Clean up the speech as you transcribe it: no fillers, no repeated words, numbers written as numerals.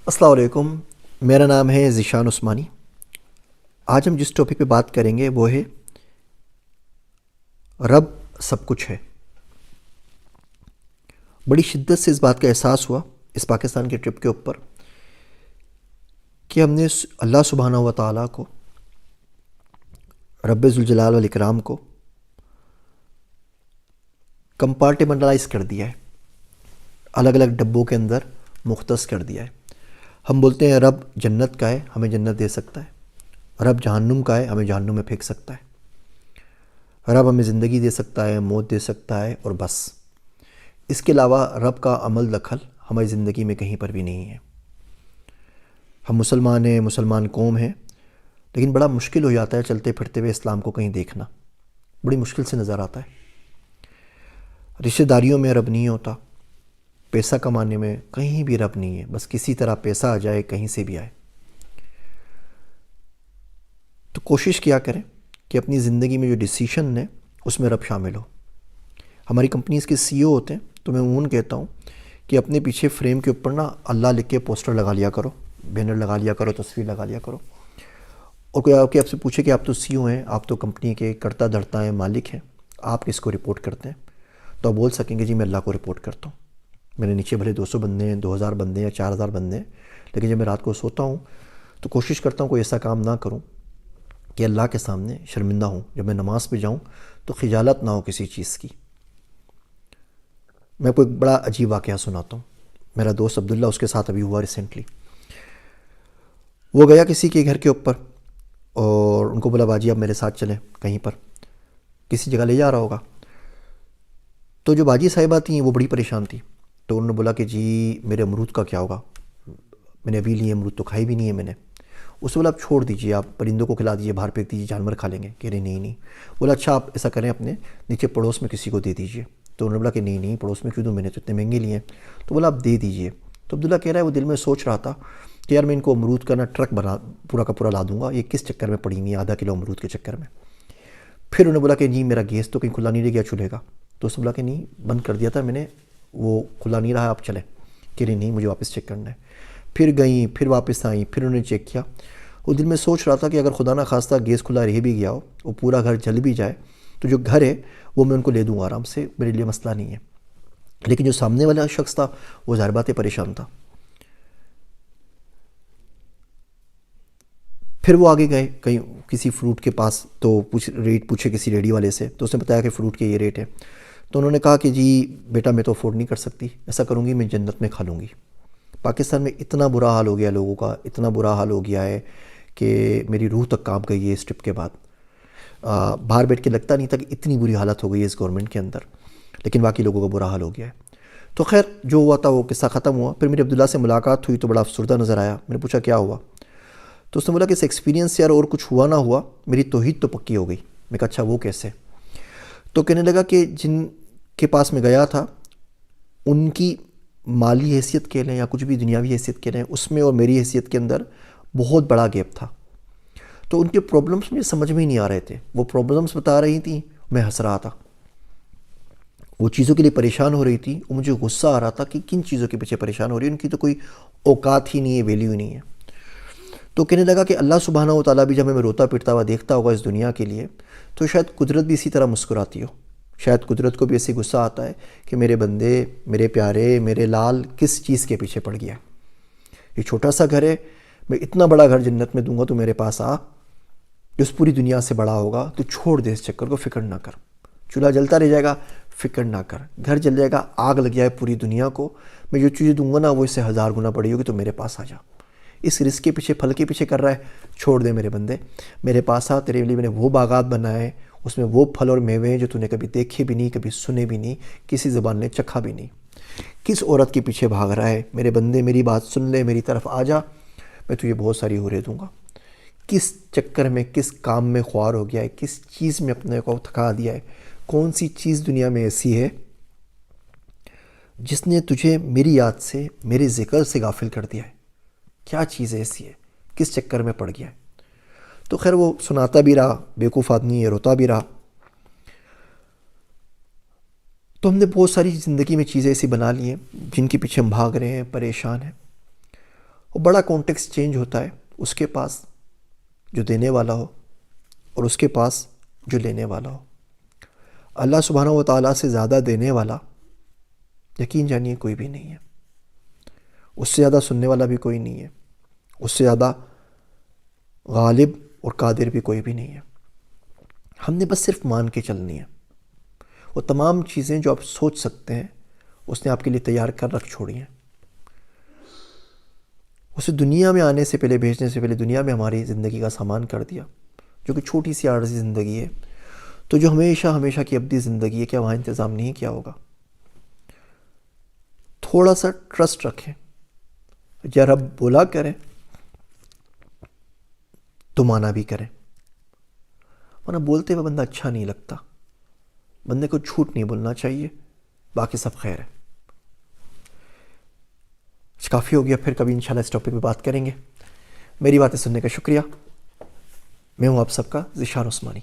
السلام علیکم، میرا نام ہے ذیشان عثمانی۔ آج ہم جس ٹاپک پہ بات کریں گے وہ ہے رب سب کچھ ہے۔ بڑی شدت سے اس بات کا احساس ہوا اس پاکستان کے ٹرپ کے اوپر کہ ہم نے اللہ سبحانہ و تعالیٰ کو، رب ذوالجلال والاکرام کو کمپارٹیمنٹلائز کر دیا ہے، الگ الگ ڈبوں کے اندر مختص کر دیا ہے۔ ہم بولتے ہیں رب جنت کا ہے، ہمیں جنت دے سکتا ہے۔ رب جہنم کا ہے، ہمیں جہنم میں پھینک سکتا ہے۔ رب ہمیں زندگی دے سکتا ہے، موت دے سکتا ہے، اور بس اس کے علاوہ رب کا عمل دخل ہماری زندگی میں کہیں پر بھی نہیں ہے۔ ہم مسلمان ہیں، مسلمان قوم ہیں، لیکن بڑا مشکل ہو جاتا ہے چلتے پھرتے ہوئے اسلام کو کہیں دیکھنا، بڑی مشکل سے نظر آتا ہے۔ رشتہ داریوں میں رب نہیں ہوتا، پیسہ کمانے میں کہیں بھی رب نہیں ہے، بس کسی طرح پیسہ آ جائے، کہیں سے بھی آئے۔ تو کوشش کیا کریں کہ اپنی زندگی میں جو ڈیسیشن ہے اس میں رب شامل ہو۔ ہماری کمپنیز کے سی او ہوتے ہیں تو میں عموماً کہتا ہوں کہ اپنے پیچھے فریم کے اوپر نا اللہ لکھ کے پوسٹر لگا لیا کرو، بینر لگا لیا کرو، تصویر لگا لیا کرو، اور کوئی آپ سے پوچھے کہ آپ تو سی او ہیں، آپ تو کمپنی کے کرتا دھرتا ہیں، مالک ہیں، آپ کس کو رپورٹ کرتے ہیں؟ تو آپ بول سکیں گے جی میں اللہ کو رپورٹ کرتا ہوں۔ میرے نیچے بھلے 200 بندے ہیں، 2000 بندے ہیں، 4000 بندے ہیں، لیکن جب میں رات کو سوتا ہوں تو کوشش کرتا ہوں کوئی ایسا کام نہ کروں کہ اللہ کے سامنے شرمندہ ہوں۔ جب میں نماز پہ جاؤں تو خجالت نہ ہو کسی چیز کی۔ میں کوئی بڑا عجیب واقعہ سناتا ہوں، میرا دوست عبداللہ، اس کے ساتھ ابھی ہوا ریسنٹلی۔ وہ گیا کسی کے گھر کے اوپر اور ان کو بولا باجی آپ میرے ساتھ چلیں کہیں پر، کسی جگہ لے جا رہا ہوگا۔ تو جو باجی صاحبہ تھیں وہ بڑی پریشان تھی، تو انہوں نے بولا کہ جی میرے امرود کا کیا ہوگا، میں نے ابھی لیے امرود تو کھائی بھی نہیں ہے میں نے۔ اس سے بولا آپ چھوڑ دیجئے، آپ پرندوں کو کھلا دیجئے، باہر پھینک دیجئے، جانور کھا لیں گے۔ کہہ رہے نہیں نہیں۔ بولا اچھا آپ ایسا کریں اپنے نیچے پڑوس میں کسی کو دے دیجئے۔ تو انہوں نے بولا کہ نہیں نہیں، پڑوس میں کیوں دوں، میں نے تو اتنے مہنگے لیے ہیں۔ تو بولا آپ دے دیجئے۔ تو عبداللہ کہہ رہا ہے وہ دل میں سوچ رہا تھا کہ یار میں ان کو امرود کا نا ٹرک بنا پورا کا پورا لا دوں گا، یہ کس چکر میں پڑی ہوئی آدھا کلو امرود کے چکر میں۔ پھر انہوں نے بولا کہ جی میرا گیس تو کہیں کھلا نہیں رہ گیا چولہے کا۔ تو اس نے بولا کہ نہیں بند کر دیا تھا میں نے، وہ کھلا نہیں رہا، آپ چلیں۔ کہ نہیں مجھے واپس چیک کرنا ہے۔ پھر گئیں، پھر واپس آئیں، پھر انہوں نے چیک کیا۔ وہ دل میں سوچ رہا تھا کہ اگر خدا نہ خواستہ گیس کھلا رہ بھی گیا ہو، وہ پورا گھر جل بھی جائے، تو جو گھر ہے وہ میں ان کو لے دوں گا آرام سے، میرے لیے مسئلہ نہیں ہے۔ لیکن جو سامنے والا شخص تھا وہ ظاہر بات ہے پریشان تھا۔ پھر وہ آگے گئے کہیں کسی فروٹ کے پاس، تو ریٹ پوچھے کسی ریڈی والے سے، تو اس نے بتایا کہ فروٹ کے یہ ریٹ ہے۔ تو انہوں نے کہا کہ جی بیٹا میں تو افورڈ نہیں کر سکتی، ایسا کروں گی میں جنت میں کھا لوں گی۔ پاکستان میں اتنا برا حال ہو گیا لوگوں کا، اتنا برا حال ہو گیا ہے کہ میری روح تک کانپ گئی ہے اس ٹرپ کے بعد۔ باہر بیٹھ کے لگتا نہیں تھا کہ اتنی بری حالت ہو گئی ہے اس گورنمنٹ کے اندر، لیکن باقی لوگوں کا برا حال ہو گیا ہے۔ تو خیر جو ہوا تھا وہ قصہ ختم ہوا۔ پھر میری عبداللہ سے ملاقات ہوئی تو بڑا افسردہ نظر آیا۔ میں نے پوچھا کیا ہوا؟ تو اس نے بولا کہ اس ایکسپیرینس سے یار اور کچھ ہوا نہ ہوا میری توحید تو پکی ہو گئی۔ میں کہا اچھا وہ کیسے؟ تو کہنے لگا کہ جن کے پاس میں گیا تھا ان کی مالی حیثیت کہہ لیں یا کچھ بھی دنیاوی حیثیت کہہ لیں، اس میں اور میری حیثیت کے اندر بہت بڑا گیپ تھا۔ تو ان کے پرابلمس مجھے سمجھ میں ہی نہیں آ رہے تھے، وہ پرابلمس بتا رہی تھیں، میں ہنس رہا تھا۔ وہ چیزوں کے لیے پریشان ہو رہی تھی، وہ مجھے غصہ آ رہا تھا کہ کن چیزوں کے پیچھے پریشان ہو رہی ہے، ان کی تو کوئی اوقات ہی نہیں ہے، ویلیو ہی نہیں ہے۔ تو کہنے لگا کہ اللہ سبحانہ و تعالیٰ بھی جب ہمیں روتا پٹتا ہوا دیکھتا ہوگا اس دنیا کے لیے، تو شاید قدرت بھی اسی طرح مسکراتی ہو، شاید قدرت کو بھی ایسے غصہ آتا ہے کہ میرے بندے، میرے پیارے، میرے لال کس چیز کے پیچھے پڑ گیا؟ یہ چھوٹا سا گھر ہے، میں اتنا بڑا گھر جنت میں دوں گا تو میرے پاس آ، اس پوری دنیا سے بڑا ہوگا، تو چھوڑ دے اس چکر کو، فکر نہ کر۔ چولہا جلتا رہ جائے گا، فکر نہ کر۔ گھر جل جائے گا، آگ لگ جائے پوری دنیا کو، میں جو چیزیں دوں گا نا وہ اس سے 1000 گنا بڑی ہوگی، تو میرے پاس آ جا۔ اس رزق کے پیچھے، پھل کے پیچھے کر رہا ہے، چھوڑ دے میرے بندے، میرے پاس آ، تیرے لیے میں نے وہ باغات بنائے، اس میں وہ پھل اور میوے ہیں جو تو نے کبھی دیکھے بھی نہیں، کبھی سنے بھی نہیں، کسی زبان نے چکھا بھی نہیں۔ کس عورت کے پیچھے بھاگ رہا ہے؟ میرے بندے میری بات سن لے، میری طرف آ جا، میں تجھے بہت ساری حوریں دوں گا۔ کس چکر میں، کس کام میں خوار ہو گیا ہے، کس چیز میں اپنے کو تھکا دیا ہے؟ کون سی چیز دنیا میں ایسی ہے جس نے تجھے میری یاد سے، میرے ذکر سے غافل کر دیا ہے؟ کیا چیز ایسی ہے؟ کس چکر میں پڑ گیا ہے؟ تو خیر وہ سناتا بھی رہا، بیوقوف آدمی ہے، روتا بھی رہا۔ تو ہم نے بہت ساری زندگی میں چیزیں ایسی بنا لی ہیں جن کے پیچھے ہم بھاگ رہے ہیں، پریشان ہیں، وہ بڑا کانٹیکسٹ چینج ہوتا ہے اس کے پاس جو دینے والا ہو اور اس کے پاس جو لینے والا ہو. اللہ سبحانہ و تعالیٰ سے زیادہ دینے والا یقین جانیے کوئی بھی نہیں ہے. اس سے زیادہ سننے والا بھی کوئی نہیں ہے. اس سے زیادہ غالب اور قادر بھی کوئی بھی نہیں ہے. ہم نے بس صرف مان کے چلنی ہے. وہ تمام چیزیں جو آپ سوچ سکتے ہیں اس نے آپ کے لیے تیار کر رکھ چھوڑی ہیں. اسے دنیا میں آنے سے پہلے، بھیجنے سے پہلے دنیا میں ہماری زندگی کا سامان کر دیا، جو کہ چھوٹی سی عارضی زندگی ہے. تو جو ہمیشہ ہمیشہ کی ابدی زندگی ہے، کیا وہاں انتظام نہیں کیا ہوگا؟ تھوڑا سا ٹرسٹ رکھیں. یا رب بولا کریں تو مانا بھی کریں، ورنہ بولتے ہوئے بندہ اچھا نہیں لگتا. بندے کو جھوٹ نہیں بولنا چاہیے. باقی سب خیر ہے. کافی ہو گیا، پھر کبھی انشاءاللہ اس ٹاپک پہ بات کریں گے. میری باتیں سننے کا شکریہ. میں ہوں آپ سب کا ذیشان عثمانی.